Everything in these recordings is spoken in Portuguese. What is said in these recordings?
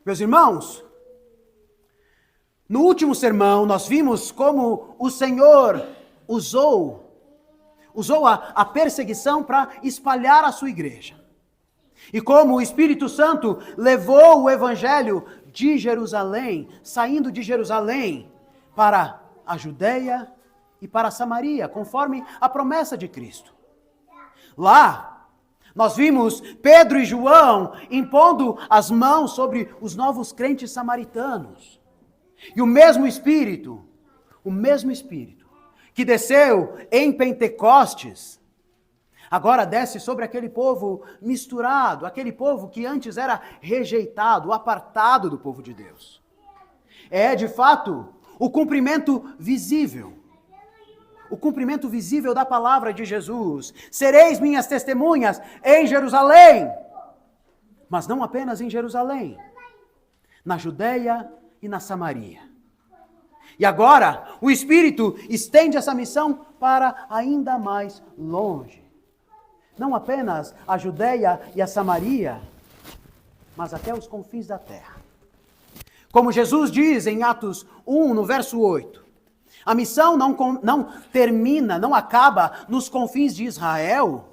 Meus irmãos, no último sermão nós vimos como o Senhor usou a perseguição para espalhar a sua igreja. E como o Espírito Santo levou o Evangelho de Jerusalém, saindo de Jerusalém, para a Judeia e para a Samaria, conforme a promessa de Cristo. Lá, nós vimos Pedro e João impondo as mãos sobre os novos crentes samaritanos. E o mesmo Espírito que desceu em Pentecostes, agora desce sobre aquele povo misturado, aquele povo que antes era rejeitado, apartado do povo de Deus. É, de fato, o cumprimento visível da palavra de Jesus. Sereis minhas testemunhas em Jerusalém, mas não apenas em Jerusalém, na Judeia e na Samaria. E agora, o Espírito estende essa missão para ainda mais longe. Não apenas a Judeia e a Samaria, mas até os confins da terra. Como Jesus diz em Atos 1, no verso 8, a missão não termina, não acaba nos confins de Israel,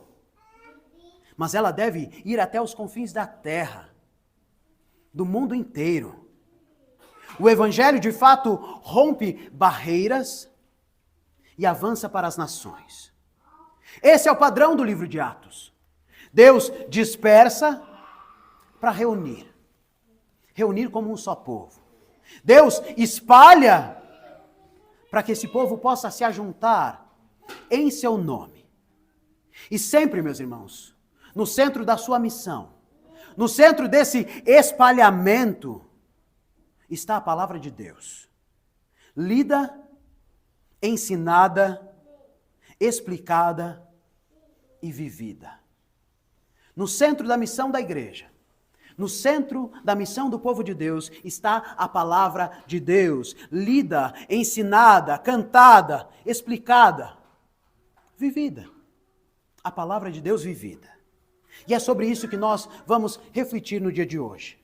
mas ela deve ir até os confins da terra, do mundo inteiro. O Evangelho, de fato, rompe barreiras e avança para as nações. Esse é o padrão do livro de Atos. Deus dispersa para reunir como um só povo. Deus espalha para que esse povo possa se ajuntar em seu nome. E sempre, meus irmãos, no centro da sua missão, no centro desse espalhamento, está a palavra de Deus. Lida, ensinada, explicada e vivida. No centro da missão da igreja, no centro da missão do povo de Deus, está a palavra de Deus. Lida, ensinada, cantada, explicada, vivida. A palavra de Deus vivida. E é sobre isso que nós vamos refletir no dia de hoje.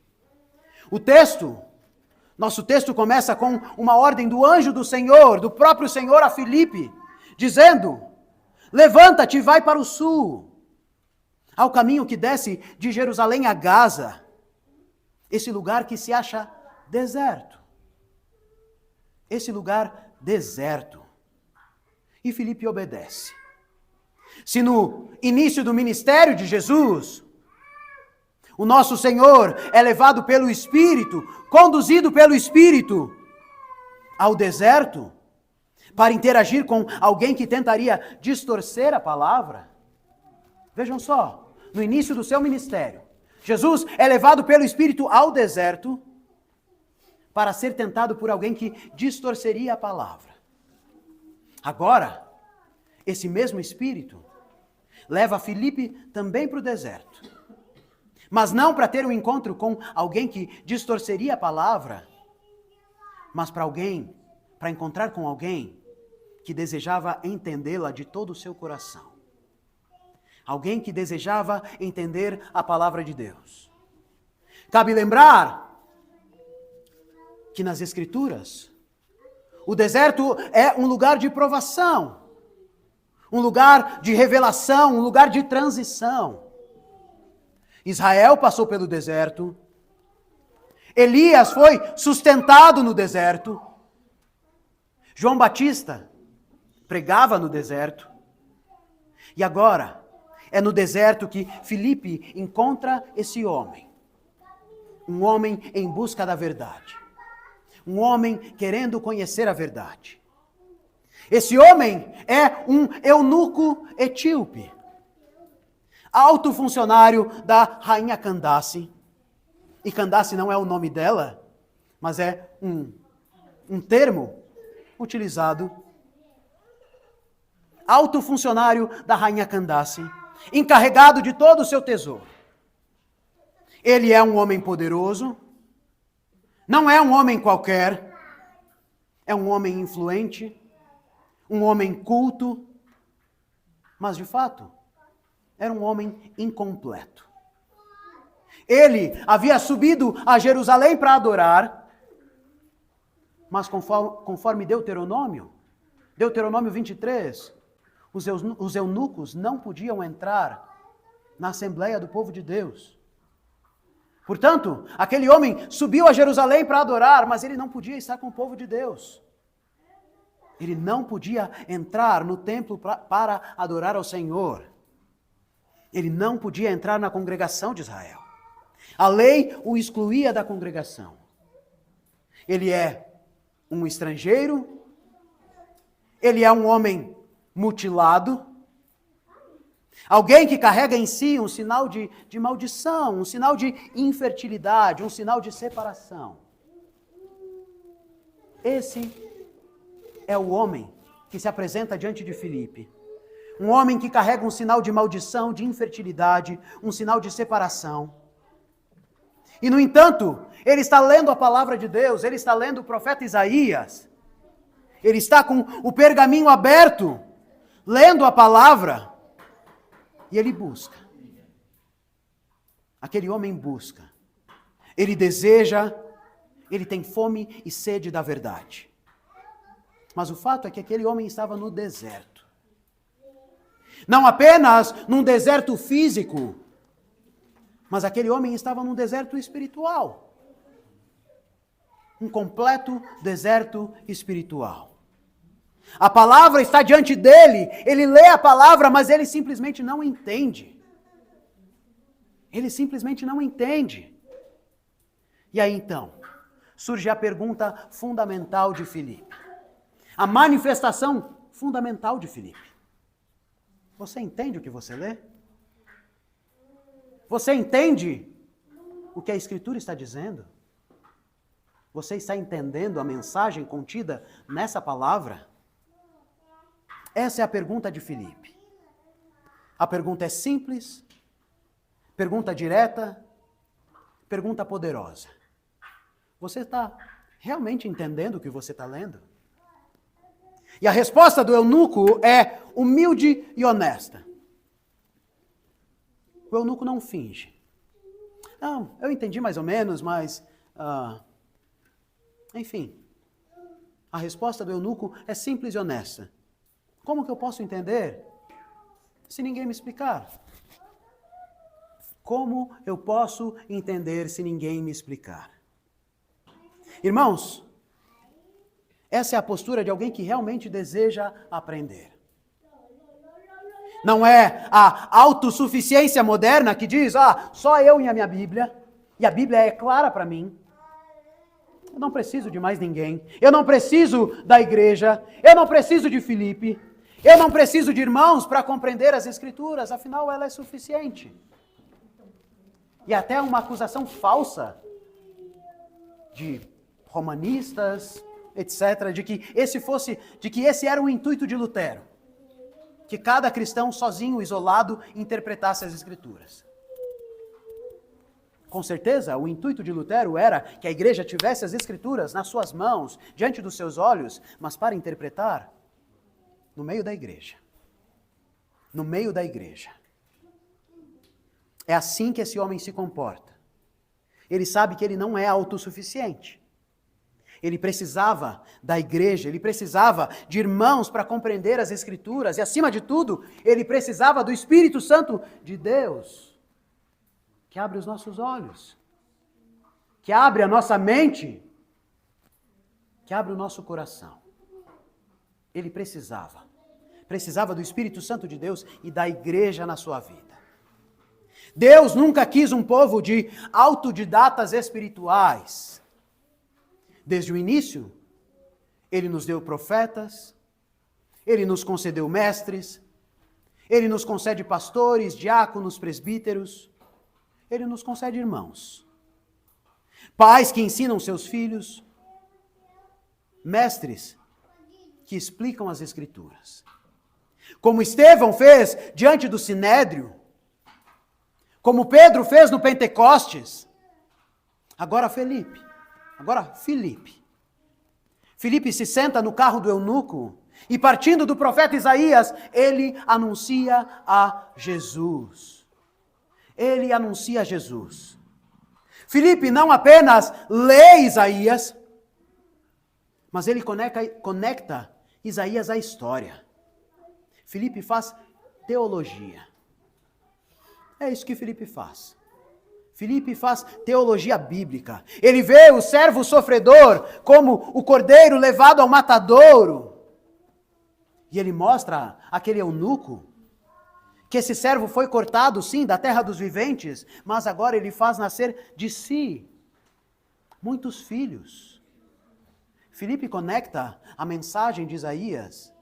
Nosso texto começa com uma ordem do anjo do Senhor, do próprio Senhor a Filipe, dizendo: levanta-te e vai para o sul, ao caminho que desce de Jerusalém a Gaza, esse lugar que se acha deserto. Esse lugar deserto. E Filipe obedece. Se no início do ministério de Jesus, o nosso Senhor é levado pelo Espírito, conduzido pelo Espírito ao deserto, para interagir com alguém que tentaria distorcer a palavra. Vejam só, no início do seu ministério, Jesus é levado pelo Espírito ao deserto para ser tentado por alguém que distorceria a palavra. Agora, esse mesmo Espírito leva Filipe também para o deserto. Mas não para ter um encontro com alguém que distorceria a palavra, mas para encontrar com alguém que desejava entendê-la de todo o seu coração. Alguém que desejava entender a palavra de Deus. Cabe lembrar que nas Escrituras, o deserto é um lugar de provação, um lugar de revelação, um lugar de transição. Israel passou pelo deserto, Elias foi sustentado no deserto, João Batista pregava no deserto, e agora é no deserto que Filipe encontra esse homem. Um homem em busca da verdade. Um homem querendo conhecer a verdade. Esse homem é um eunuco etíope. Alto funcionário da rainha Candace. E Candace não é o nome dela, mas é um termo utilizado. Alto funcionário da rainha Candace, encarregado de todo o seu tesouro. Ele é um homem poderoso, não é um homem qualquer, é um homem influente, um homem culto, mas de fato, era um homem incompleto. Ele havia subido a Jerusalém para adorar, mas conforme Deuteronômio 23, os eunucos não podiam entrar na Assembleia do povo de Deus. Portanto, aquele homem subiu a Jerusalém para adorar, mas ele não podia estar com o povo de Deus. Ele não podia entrar no templo para adorar ao Senhor. Ele não podia entrar na congregação de Israel. A lei o excluía da congregação. Ele é um estrangeiro, ele é um homem mutilado, alguém que carrega em si um sinal de maldição, um sinal de infertilidade, um sinal de separação. Esse é o homem que se apresenta diante de Filipe. Um homem que carrega um sinal de maldição, de infertilidade, um sinal de separação. E, no entanto, ele está lendo a palavra de Deus, ele está lendo o profeta Isaías. Ele está com o pergaminho aberto, lendo a palavra. E ele busca. Aquele homem busca. Ele deseja, ele tem fome e sede da verdade. Mas o fato é que aquele homem estava no deserto. Não apenas num deserto físico, mas aquele homem estava num deserto espiritual. Um completo deserto espiritual. A palavra está diante dele, ele lê a palavra, mas ele simplesmente não entende. Ele simplesmente não entende. E aí então, surge a pergunta fundamental de Filipe. A manifestação fundamental de Filipe. Você entende o que você lê? Você entende o que a Escritura está dizendo? Você está entendendo a mensagem contida nessa palavra? Essa é a pergunta de Filipe. A pergunta é simples, pergunta direta, pergunta poderosa. Você está realmente entendendo o que você está lendo? E a resposta do eunuco é humilde e honesta. O eunuco não finge. Não, eu entendi mais ou menos, mas... enfim. A resposta do eunuco é simples e honesta. Como que eu posso entender se ninguém me explicar? Como eu posso entender se ninguém me explicar? Irmãos, essa é a postura de alguém que realmente deseja aprender. Não é a autossuficiência moderna que diz, só eu e a minha Bíblia, e a Bíblia é clara para mim. Eu não preciso de mais ninguém, eu não preciso da igreja, eu não preciso de Filipe, eu não preciso de irmãos para compreender as Escrituras, afinal ela é suficiente. E até uma acusação falsa de romanistas, etc., de que esse era o intuito de Lutero. Que cada cristão sozinho, isolado, interpretasse as Escrituras. Com certeza, o intuito de Lutero era que a igreja tivesse as Escrituras nas suas mãos, diante dos seus olhos, mas para interpretar, no meio da igreja. No meio da igreja. É assim que esse homem se comporta. Ele sabe que ele não é autossuficiente. Ele precisava da igreja, ele precisava de irmãos para compreender as Escrituras, e acima de tudo, ele precisava do Espírito Santo de Deus, que abre os nossos olhos, que abre a nossa mente, que abre o nosso coração. Ele precisava do Espírito Santo de Deus e da igreja na sua vida. Deus nunca quis um povo de autodidatas espirituais. Desde o início, Ele nos deu profetas, Ele nos concedeu mestres, Ele nos concede pastores, diáconos, presbíteros, Ele nos concede irmãos. Pais que ensinam seus filhos, mestres que explicam as Escrituras. Como Estevão fez diante do Sinédrio, como Pedro fez no Pentecostes, agora Filipe. Filipe se senta no carro do eunuco e, partindo do profeta Isaías, ele anuncia a Jesus. Ele anuncia Jesus. Filipe não apenas lê Isaías, mas ele conecta Isaías à história. Filipe faz teologia. É isso que Filipe faz. Filipe faz teologia bíblica. Ele vê o servo sofredor como o cordeiro levado ao matadouro. E ele mostra àquele eunuco que esse servo foi cortado, sim, da terra dos viventes, mas agora ele faz nascer de si muitos filhos. Filipe conecta a mensagem de Isaías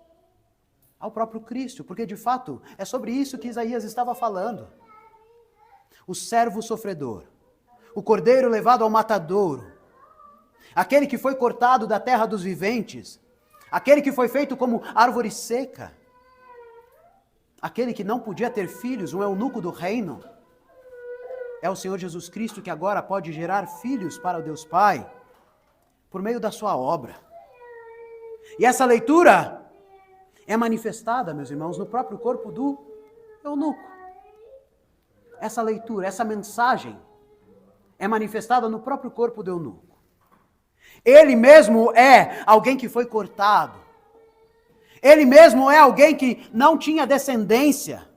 ao próprio Cristo, porque de fato é sobre isso que Isaías estava falando. O servo sofredor, o cordeiro levado ao matadouro, aquele que foi cortado da terra dos viventes, aquele que foi feito como árvore seca, aquele que não podia ter filhos, um eunuco do reino, é o Senhor Jesus Cristo que agora pode gerar filhos para o Deus Pai, por meio da sua obra. E essa leitura é manifestada, meus irmãos, no próprio corpo do eunuco. Essa leitura, essa mensagem é manifestada no próprio corpo do eunuco. Ele mesmo é alguém que foi cortado. Ele mesmo é alguém que não tinha descendência.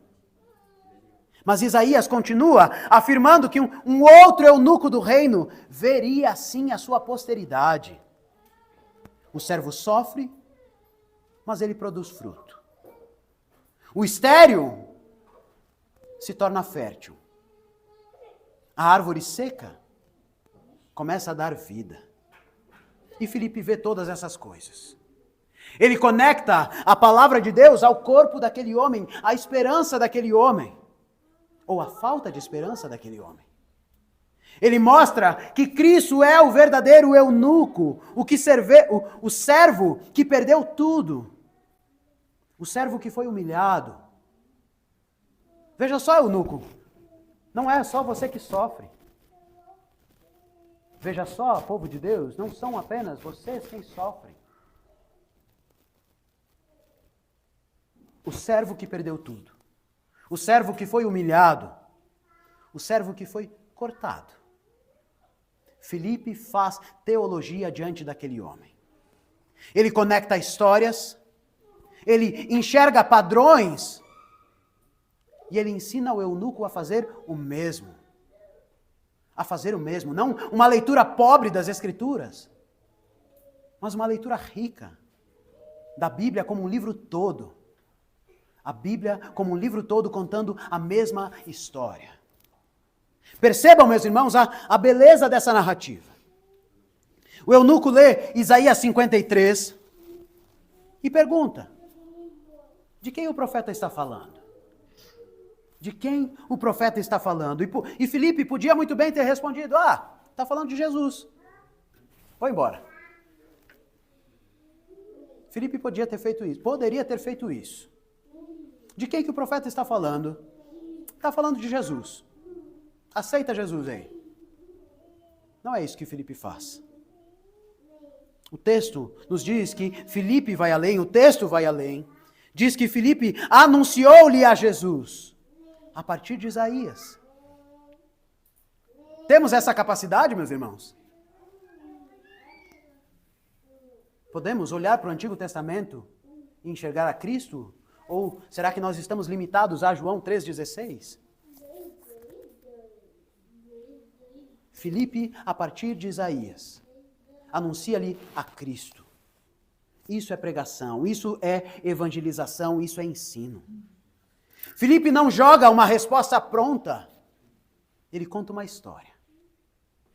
Mas Isaías continua afirmando que um outro eunuco do reino veria assim a sua posteridade. O servo sofre, mas ele produz fruto. O estéril se torna fértil. A árvore seca começa a dar vida. E Filipe vê todas essas coisas. Ele conecta a palavra de Deus ao corpo daquele homem, à esperança daquele homem, ou a falta de esperança daquele homem. Ele mostra que Cristo é o verdadeiro eunuco, o servo que perdeu tudo, o servo que foi humilhado. Veja só, eunuco, não é só você que sofre. Veja só, povo de Deus, não são apenas vocês quem sofrem. O servo que perdeu tudo, o servo que foi humilhado, o servo que foi cortado. Filipe faz teologia diante daquele homem. Ele conecta histórias, ele enxerga padrões, e ele ensina o eunuco a fazer o mesmo. A fazer o mesmo. Não uma leitura pobre das Escrituras, mas uma leitura rica da Bíblia como um livro todo. A Bíblia como um livro todo contando a mesma história. Percebam, meus irmãos, a beleza dessa narrativa. O eunuco lê Isaías 53 e pergunta: de quem o profeta está falando? De quem o profeta está falando? E Filipe podia muito bem ter respondido: está falando de Jesus. Vou embora. Filipe poderia ter feito isso. De quem que o profeta está falando? Está falando de Jesus. Aceita Jesus aí. Não é isso que Filipe faz. O texto nos diz que Filipe vai além, o texto vai além. Diz que Filipe anunciou-lhe a Jesus a partir de Isaías. Temos essa capacidade, meus irmãos? Podemos olhar para o Antigo Testamento e enxergar a Cristo? Ou será que nós estamos limitados a João 3,16? Filipe, a partir de Isaías, anuncia-lhe a Cristo. Isso é pregação, isso é evangelização, isso é ensino. Filipe não joga uma resposta pronta. Ele conta uma história.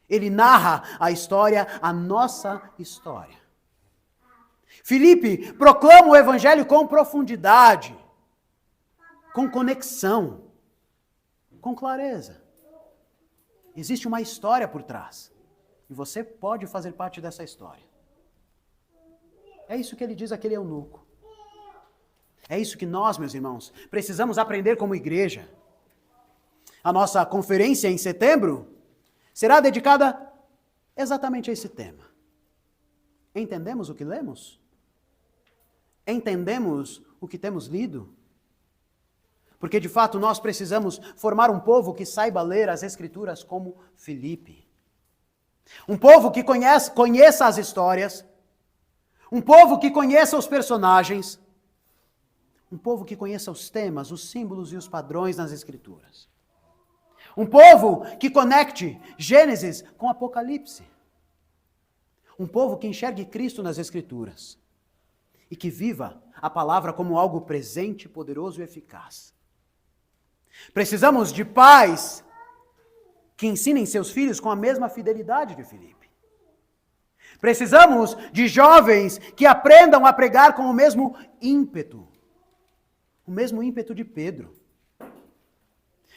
Ele narra a história, a nossa história. Filipe proclama o evangelho com profundidade, com conexão, com clareza. Existe uma história por trás. E você pode fazer parte dessa história. É isso que ele diz àquele eunuco. É isso que nós, meus irmãos, precisamos aprender como igreja. A nossa conferência em setembro será dedicada exatamente a esse tema. Entendemos o que lemos? Entendemos o que temos lido? Porque de fato nós precisamos formar um povo que saiba ler as Escrituras como Filipe. Um povo que conheça as histórias. Um povo que conheça os personagens. Um povo que conheça os temas, os símbolos e os padrões nas Escrituras. Um povo que conecte Gênesis com Apocalipse. Um povo que enxergue Cristo nas Escrituras. E que viva a palavra como algo presente, poderoso e eficaz. Precisamos de pais que ensinem seus filhos com a mesma fidelidade de Filipe. Precisamos de jovens que aprendam a pregar com o mesmo ímpeto de Pedro.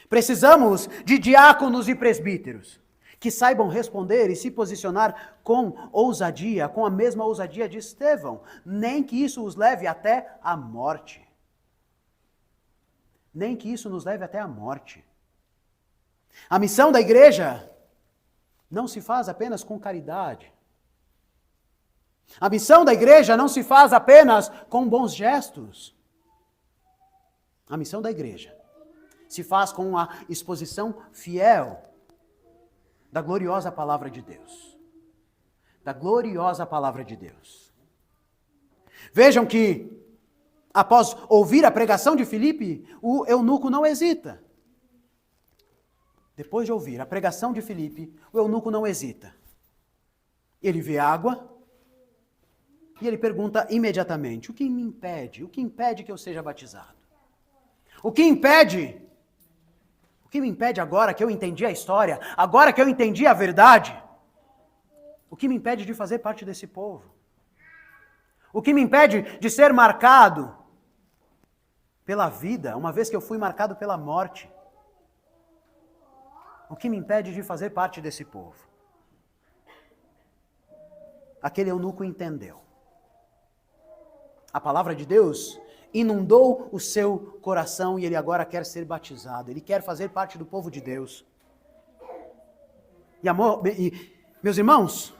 Precisamos de diáconos e presbíteros que saibam responder e se posicionar com ousadia, com a mesma ousadia de Estevão, nem que isso os leve até a morte. Nem que isso nos leve até a morte. A missão da igreja não se faz apenas com caridade. A missão da igreja não se faz apenas com bons gestos. A missão da igreja se faz com a exposição fiel da gloriosa palavra de Deus. Da gloriosa palavra de Deus. Vejam que, após ouvir a pregação de Filipe, o eunuco não hesita. Depois de ouvir a pregação de Filipe, o eunuco não hesita. Ele vê água e ele pergunta imediatamente: o que me impede? O que impede que eu seja batizado? O que impede? O que me impede agora que eu entendi a história, agora que eu entendi a verdade? O que me impede de fazer parte desse povo? O que me impede de ser marcado pela vida, uma vez que eu fui marcado pela morte? O que me impede de fazer parte desse povo? Aquele eunuco entendeu. A palavra de Deus inundou o seu coração e ele agora quer ser batizado. Ele quer fazer parte do povo de Deus. Meus irmãos,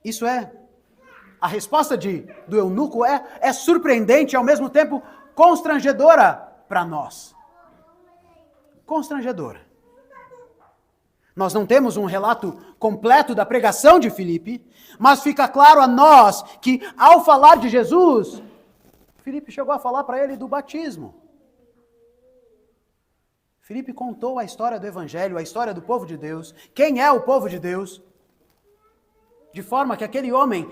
isso a resposta do eunuco é surpreendente e ao mesmo tempo constrangedora para nós. Constrangedora. Nós não temos um relato completo da pregação de Filipe, mas fica claro a nós que, ao falar de Jesus, Filipe chegou a falar para ele do batismo. Filipe contou a história do Evangelho, a história do povo de Deus, quem é o povo de Deus, de forma que aquele homem,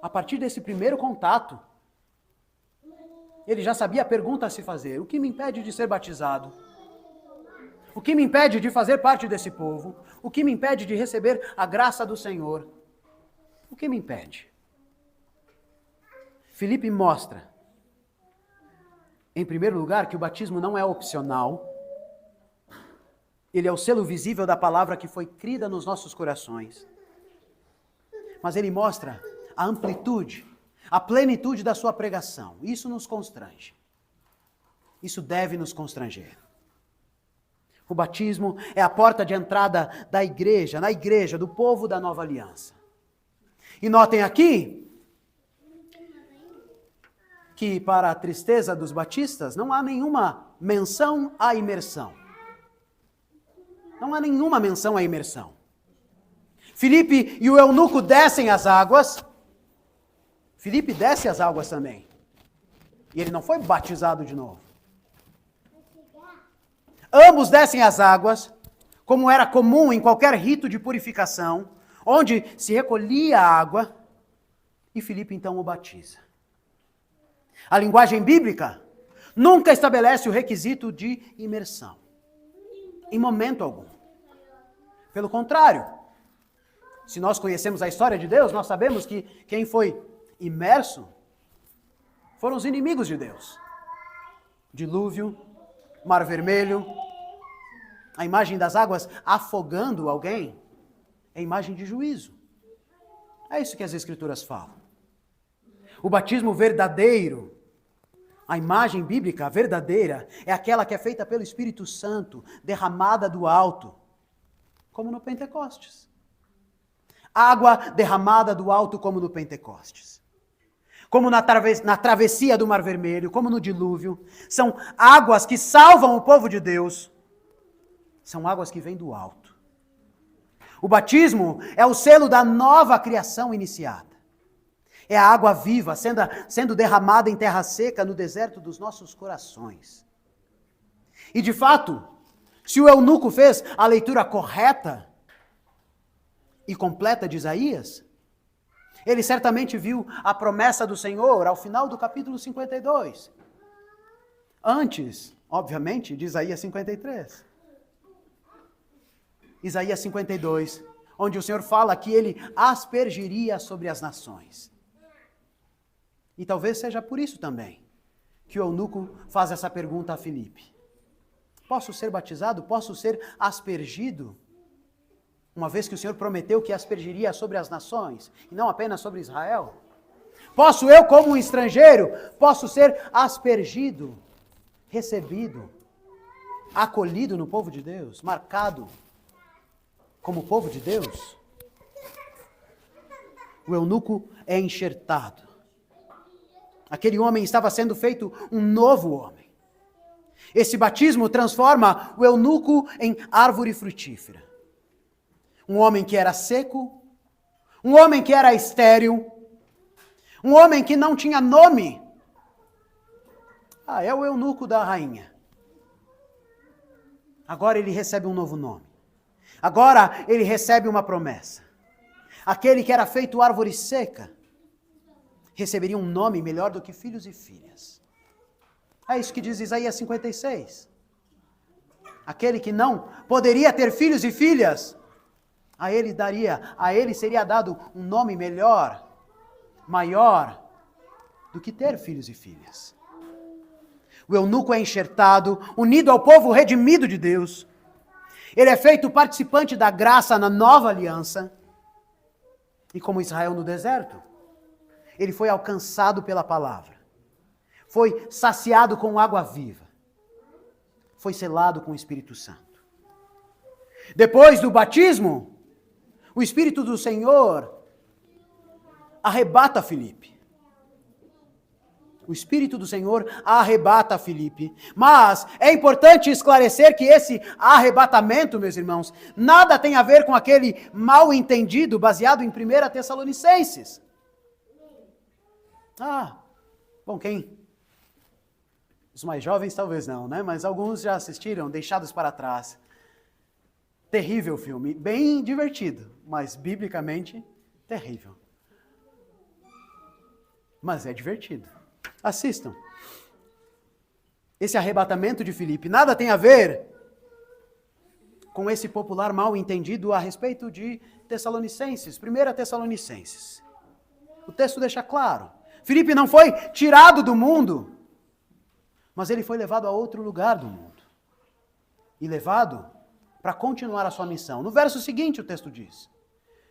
a partir desse primeiro contato, ele já sabia a pergunta a se fazer: o que me impede de ser batizado? O que me impede de fazer parte desse povo? O que me impede de receber a graça do Senhor? O que me impede? Filipe mostra, em primeiro lugar, que o batismo não é opcional. Ele é o selo visível da palavra que foi crida nos nossos corações. Mas ele mostra a amplitude, a plenitude da sua pregação. Isso nos constrange. Isso deve nos constranger. O batismo é a porta de entrada da igreja, na igreja, do povo da nova aliança. E notem aqui que, para a tristeza dos batistas, não há nenhuma menção à imersão. Não há nenhuma menção à imersão. Filipe e o eunuco descem as águas. Filipe desce as águas também. E ele não foi batizado de novo. Ambos descem as águas, como era comum em qualquer rito de purificação, onde se recolhia a água, e Filipe então o batiza. A linguagem bíblica nunca estabelece o requisito de imersão. Em momento algum. Pelo contrário, se nós conhecemos a história de Deus, nós sabemos que quem foi imerso foram os inimigos de Deus. Dilúvio, Mar Vermelho, a imagem das águas afogando alguém é imagem de juízo. É isso que as Escrituras falam. O batismo verdadeiro, a imagem bíblica verdadeira, é aquela que é feita pelo Espírito Santo, derramada do alto, como no Pentecostes. Água derramada do alto como no Pentecostes. Como na travessia do Mar Vermelho, como no dilúvio. São águas que salvam o povo de Deus. São águas que vêm do alto. O batismo é o selo da nova criação iniciada. É a água viva sendo derramada em terra seca no deserto dos nossos corações. E de fato, se o eunuco fez a leitura correta e completa de Isaías, ele certamente viu a promessa do Senhor ao final do capítulo 52. Antes, obviamente, de Isaías 53. Isaías 52, onde o Senhor fala que ele aspergiria sobre as nações. E talvez seja por isso também que o eunuco faz essa pergunta a Filipe. Posso ser batizado? Posso ser aspergido? Uma vez que o Senhor prometeu que aspergiria sobre as nações, e não apenas sobre Israel. Posso eu, como um estrangeiro, posso ser aspergido, recebido, acolhido no povo de Deus, marcado como povo de Deus? O eunuco é enxertado. Aquele homem estava sendo feito um novo homem. Esse batismo transforma o eunuco em árvore frutífera. Um homem que era seco, um homem que era estéril, um homem que não tinha nome. É o eunuco da rainha. Agora ele recebe um novo nome. Agora ele recebe uma promessa. Aquele que era feito árvore seca, receberia um nome melhor do que filhos e filhas. É isso que diz Isaías 56. Aquele que não poderia ter filhos e filhas, a ele seria dado um nome melhor, maior, do que ter filhos e filhas. O eunuco é enxertado, unido ao povo redimido de Deus. Ele é feito participante da graça na nova aliança. E como Israel no deserto, ele foi alcançado pela palavra. Foi saciado com água viva. Foi selado com o Espírito Santo. Depois do batismo, o Espírito do Senhor arrebata Filipe. O Espírito do Senhor arrebata Filipe. Mas é importante esclarecer que esse arrebatamento, meus irmãos, nada tem a ver com aquele mal entendido baseado em 1 Tessalonicenses. Quem? Os mais jovens talvez não, né? Mas alguns já assistiram, Deixados para Trás. Terrível filme, bem divertido, mas biblicamente terrível. Mas é divertido. Assistam. Esse arrebatamento de Filipe nada tem a ver com esse popular mal entendido a respeito de Tessalonicenses, 1 Tessalonicenses. O texto deixa claro. Filipe não foi tirado do mundo, mas ele foi levado a outro lugar do mundo. E levado para continuar a sua missão. No verso seguinte o texto diz: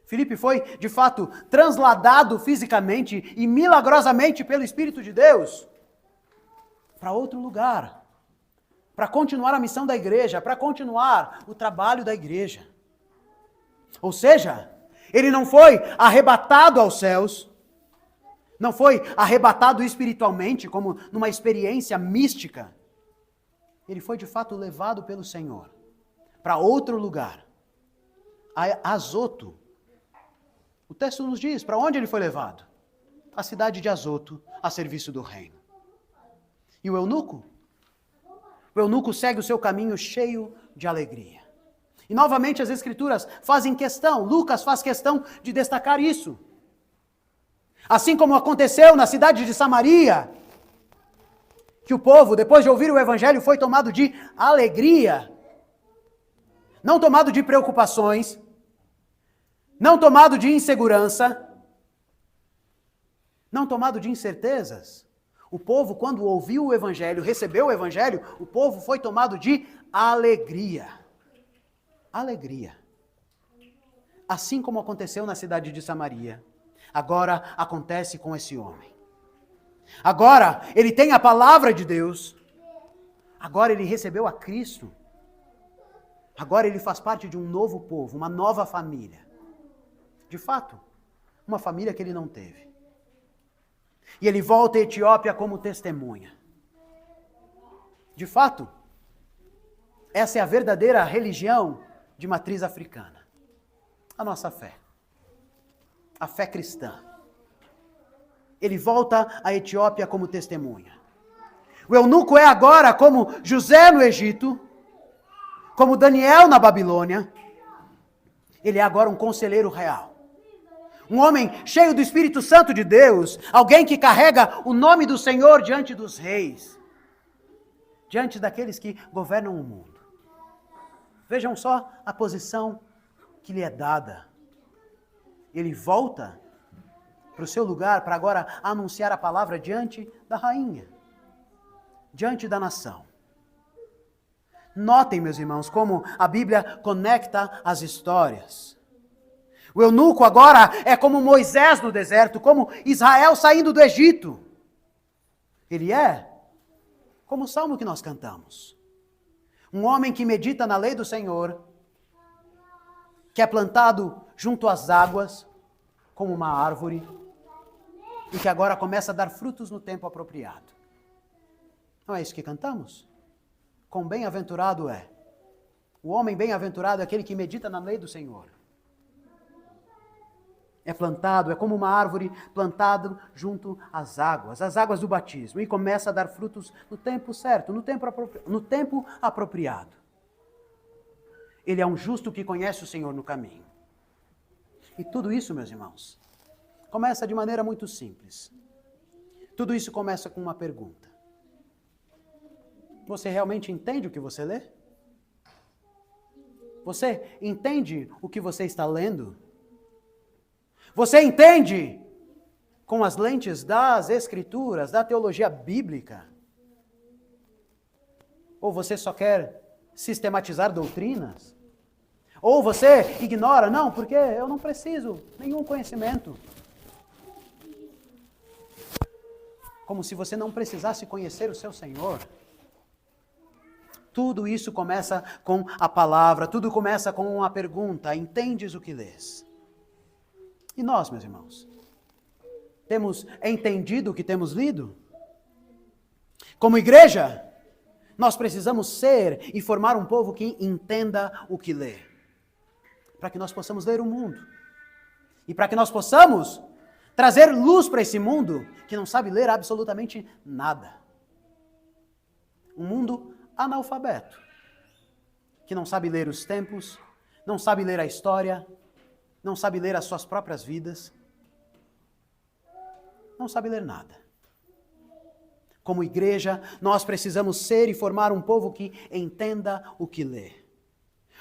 Filipe foi, de fato, transladado fisicamente e milagrosamente pelo Espírito de Deus para outro lugar, para continuar a missão da igreja, para continuar o trabalho da igreja. Ou seja, ele não foi arrebatado aos céus, não foi arrebatado espiritualmente, como numa experiência mística. Ele foi, de fato, levado pelo Senhor para outro lugar, a Azoto. O texto nos diz para onde ele foi levado. A cidade de Azoto, a serviço do reino. E o eunuco? O eunuco segue o seu caminho cheio de alegria. E novamente as Escrituras fazem questão, Lucas faz questão de destacar isso. Assim como aconteceu na cidade de Samaria, que o povo, depois de ouvir o Evangelho, foi tomado de alegria, não tomado de preocupações, não tomado de insegurança, não tomado de incertezas. O povo, quando ouviu o Evangelho, recebeu o Evangelho, o povo foi tomado de alegria. Alegria. Assim como aconteceu na cidade de Samaria, agora acontece com esse homem. Agora ele tem a palavra de Deus. Agora ele recebeu a Cristo. Agora ele faz parte de um novo povo, uma nova família. De fato, uma família que ele não teve. E ele volta à Etiópia como testemunha. De fato, Essa é a verdadeira religião de matriz africana. A nossa fé. A fé cristã. Ele volta à Etiópia como testemunha. O eunuco é agora como José no Egito, como Daniel na Babilônia. Ele é agora um conselheiro real. Um homem cheio do Espírito Santo de Deus, alguém que carrega o nome do Senhor diante dos reis, diante daqueles que governam o mundo. Vejam só a posição que lhe é dada. Ele volta para o seu lugar para agora anunciar a palavra diante da rainha, diante da nação. Notem, meus irmãos, como a Bíblia conecta as histórias. O eunuco agora é como Moisés no deserto, como Israel saindo do Egito. Ele é como o salmo que nós cantamos. Um homem que medita na lei do Senhor, que é plantado junto às águas, como uma árvore, e que agora começa a dar frutos no tempo apropriado. Não é isso que cantamos? Quão bem-aventurado é. O homem bem-aventurado é aquele que medita na lei do Senhor. É plantado, é como uma árvore plantada junto às águas do batismo, e começa a dar frutos no tempo certo, no tempo apropriado. Ele é um justo que conhece o Senhor no caminho. E tudo isso, meus irmãos, começa de maneira muito simples. Tudo isso começa com uma pergunta. Você realmente entende o que você lê? Você entende o que você está lendo? Você entende com as lentes das Escrituras, da teologia bíblica? Ou você só quer sistematizar doutrinas? Ou você ignora? Não, porque eu não preciso nenhum conhecimento. Como se você não precisasse conhecer o seu Senhor. Tudo isso começa com a palavra, tudo começa com uma pergunta: entendes o que lês? E nós, meus irmãos, temos entendido o que temos lido? Como igreja, nós precisamos ser e formar um povo que entenda o que lê, para que nós possamos ler o mundo, e para que nós possamos trazer luz para esse mundo que não sabe ler absolutamente nada. Um mundo analfabeto, que não sabe ler os tempos, não sabe ler a história, não sabe ler as suas próprias vidas, não sabe ler nada. Como igreja, nós precisamos ser e formar um povo que entenda o que lê.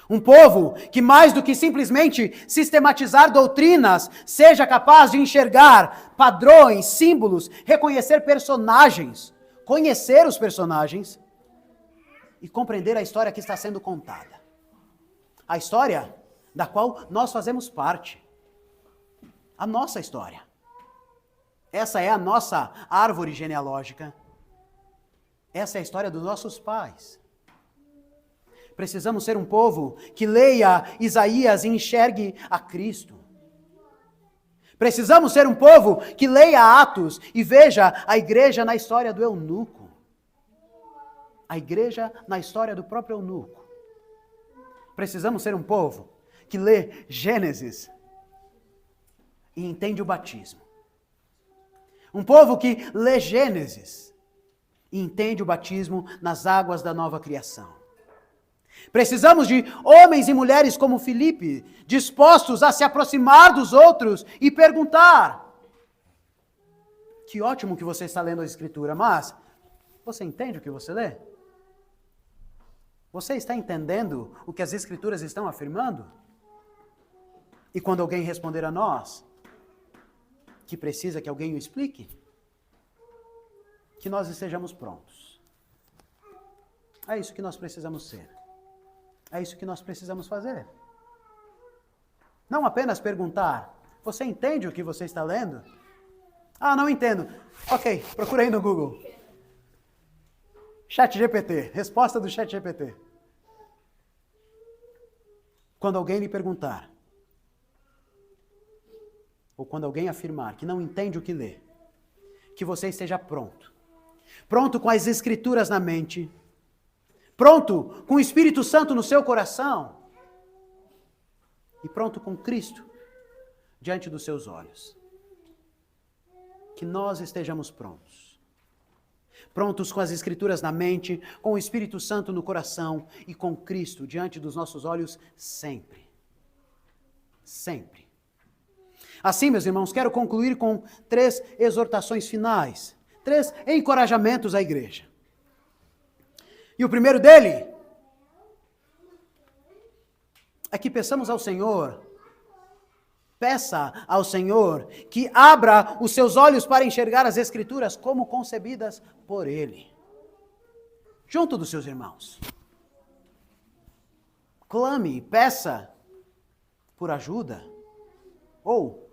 Um povo que, mais do que simplesmente sistematizar doutrinas, seja capaz de enxergar padrões, símbolos, reconhecer personagens, conhecer os personagens e compreender a história que está sendo contada. A história da qual nós fazemos parte. A nossa história. Essa é a nossa árvore genealógica. Essa é a história dos nossos pais. Precisamos ser um povo que leia Isaías e enxergue a Cristo. Precisamos ser um povo que leia Atos e veja a igreja na história do eunuco. A igreja na história do próprio eunuco. Precisamos ser um povo que lê Gênesis e entende o batismo. Um povo que lê Gênesis e entende o batismo nas águas da nova criação. Precisamos de homens e mulheres como Filipe, dispostos a se aproximar dos outros e perguntar: que ótimo que você está lendo a Escritura, mas você entende o que você lê? Você está entendendo o que as Escrituras estão afirmando? E quando alguém responder a nós que precisa que alguém o explique, que nós estejamos prontos. É isso que nós precisamos ser. É isso que nós precisamos fazer. Não apenas perguntar: você entende o que você está lendo? Ah, não entendo. Ok, procura aí no Google. ChatGPT, resposta do ChatGPT. Quando alguém lhe perguntar, ou quando alguém afirmar que não entende o que lê, que você esteja pronto. Pronto com as Escrituras na mente, pronto com o Espírito Santo no seu coração e pronto com Cristo diante dos seus olhos. Que nós estejamos prontos. Prontos com as Escrituras na mente, com o Espírito Santo no coração e com Cristo diante dos nossos olhos sempre. Sempre. Assim, meus irmãos, quero concluir com 3 exortações finais, 3 encorajamentos à igreja. E o primeiro dele é que peça ao Senhor que abra os seus olhos para enxergar as Escrituras como concebidas por Ele, junto dos seus irmãos. Clame, peça por ajuda, ou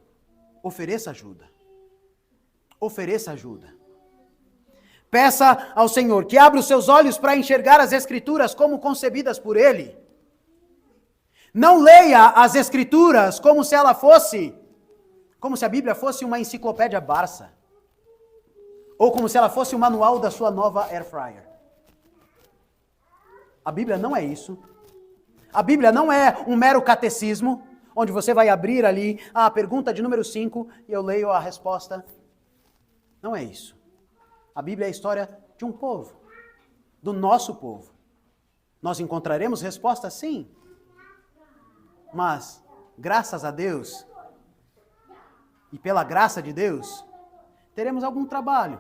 ofereça ajuda. Ofereça ajuda. Peça ao Senhor que abra os seus olhos para enxergar as Escrituras como concebidas por Ele. Não leia as Escrituras como se a Bíblia fosse uma enciclopédia Barça. Ou como se ela fosse o manual da sua nova air fryer. A Bíblia não é isso. A Bíblia não é um mero catecismo, onde você vai abrir ali a pergunta de número 5 e eu leio a resposta. Não é isso. A Bíblia é a história de um povo, do nosso povo. Nós encontraremos respostas, sim. Mas, graças a Deus, e pela graça de Deus, teremos algum trabalho.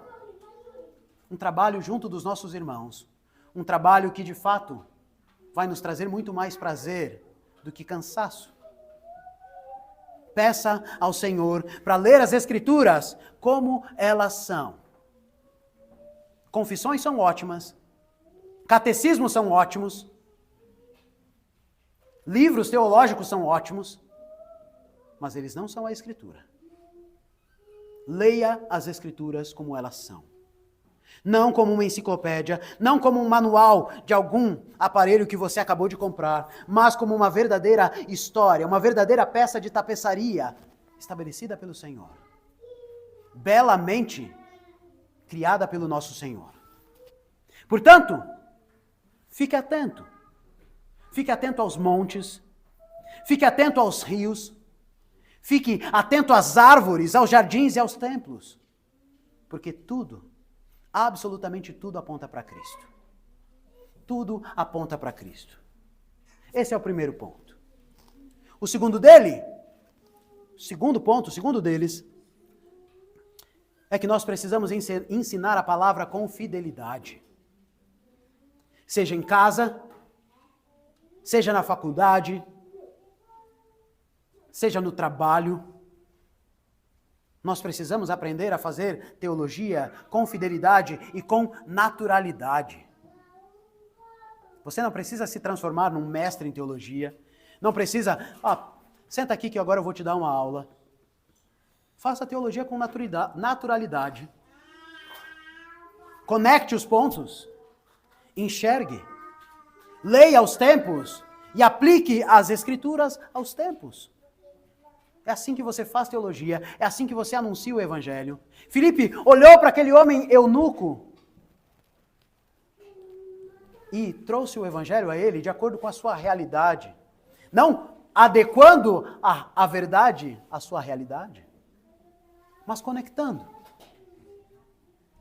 Um trabalho junto dos nossos irmãos. Um trabalho que, de fato, vai nos trazer muito mais prazer do que cansaço. Peça ao Senhor para ler as Escrituras como elas são. Confissões são ótimas. Catecismos são ótimos. Livros teológicos são ótimos. Mas eles não são a Escritura. Leia as Escrituras como elas são. Não como uma enciclopédia, não como um manual de algum aparelho que você acabou de comprar, mas como uma verdadeira história, uma verdadeira peça de tapeçaria estabelecida pelo Senhor. Belamente criada pelo nosso Senhor. Portanto, fique atento. Fique atento aos montes, fique atento aos rios, fique atento às árvores, aos jardins e aos templos. Porque tudo, absolutamente tudo aponta para Cristo. Tudo aponta para Cristo. Esse é o primeiro ponto. O segundo deles, é que nós precisamos ensinar a palavra com fidelidade. Seja em casa, seja na faculdade, seja no trabalho. Nós precisamos aprender a fazer teologia com fidelidade e com naturalidade. Você não precisa se transformar num mestre em teologia. Não precisa, senta aqui que agora eu vou te dar uma aula. Faça teologia com naturalidade. Conecte os pontos. Enxergue. Leia aos tempos e aplique as Escrituras aos tempos. É assim que você faz teologia, é assim que você anuncia o Evangelho. Filipe olhou para aquele homem eunuco e trouxe o Evangelho a ele de acordo com a sua realidade. Não adequando a verdade à sua realidade, mas conectando.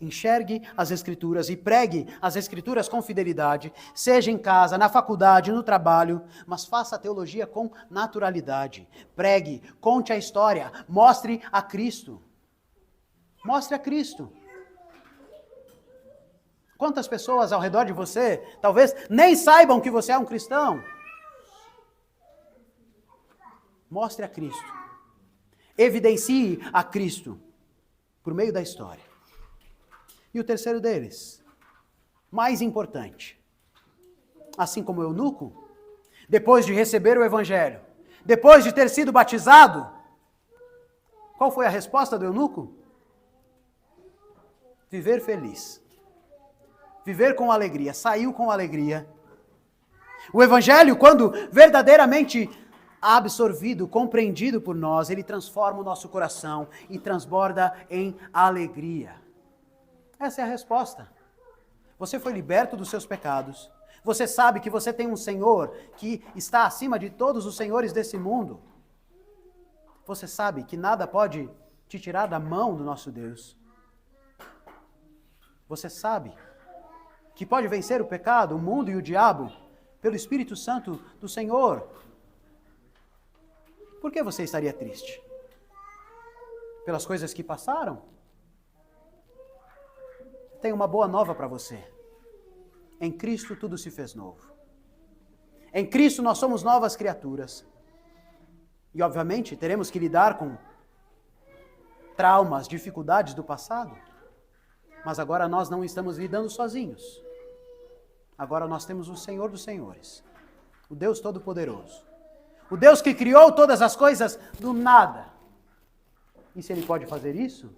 Enxergue as Escrituras e pregue as Escrituras com fidelidade, seja em casa, na faculdade, no trabalho, mas faça a teologia com naturalidade. Pregue, conte a história, mostre a Cristo. Mostre a Cristo. Quantas pessoas ao redor de você talvez nem saibam que você é um cristão? Mostre a Cristo. Evidencie a Cristo por meio da história. E o terceiro deles, mais importante, assim como o eunuco, depois de receber o Evangelho, depois de ter sido batizado, qual foi a resposta do eunuco? Viver feliz. Viver com alegria. Saiu com alegria. O Evangelho, quando verdadeiramente absorvido, compreendido por nós, ele transforma o nosso coração e transborda em alegria. Essa é a resposta. Você foi liberto dos seus pecados. Você sabe que você tem um Senhor que está acima de todos os senhores desse mundo. Você sabe que nada pode te tirar da mão do nosso Deus. Você sabe que pode vencer o pecado, o mundo e o diabo pelo Espírito Santo do Senhor. Por que você estaria triste? Pelas coisas que passaram? Tenho uma boa nova para você. Em Cristo tudo se fez novo. Em Cristo nós somos novas criaturas. E obviamente teremos que lidar com traumas, dificuldades do passado. Mas agora nós não estamos lidando sozinhos. Agora nós temos o Senhor dos Senhores, o Deus Todo-Poderoso, o Deus que criou todas as coisas do nada. E se Ele pode fazer isso?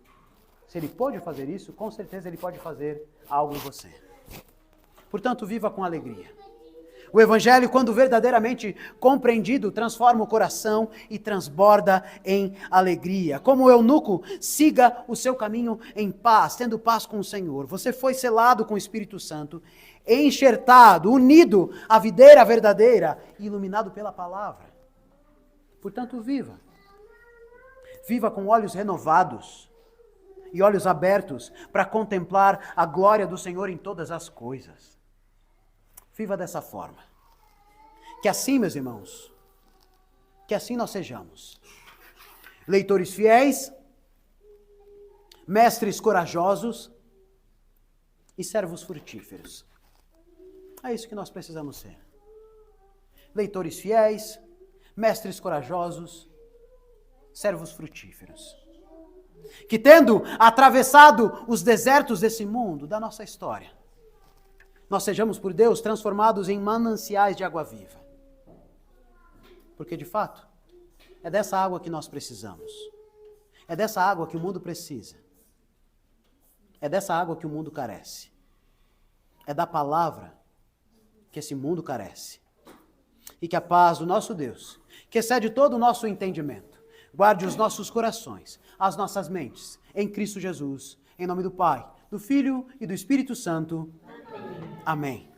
Se Ele pode fazer isso, com certeza Ele pode fazer algo em você. Portanto, viva com alegria. O Evangelho, quando verdadeiramente compreendido, transforma o coração e transborda em alegria. Como o eunuco, siga o seu caminho em paz, tendo paz com o Senhor. Você foi selado com o Espírito Santo, enxertado, unido à videira verdadeira e iluminado pela palavra. Portanto, viva. Viva com olhos renovados e olhos abertos para contemplar a glória do Senhor em todas as coisas. Viva dessa forma. Que assim, meus irmãos, que assim nós sejamos. Leitores fiéis, mestres corajosos e servos frutíferos. É isso que nós precisamos ser. Leitores fiéis, mestres corajosos, servos frutíferos. Que tendo atravessado os desertos desse mundo, da nossa história, nós sejamos por Deus transformados em mananciais de água viva. Porque de fato, é dessa água que nós precisamos. É dessa água que o mundo precisa. É dessa água que o mundo carece. É da palavra que esse mundo carece. E que a paz do nosso Deus, que excede todo o nosso entendimento, guarde os nossos corações, as nossas mentes, em Cristo Jesus, em nome do Pai, do Filho e do Espírito Santo. Amém.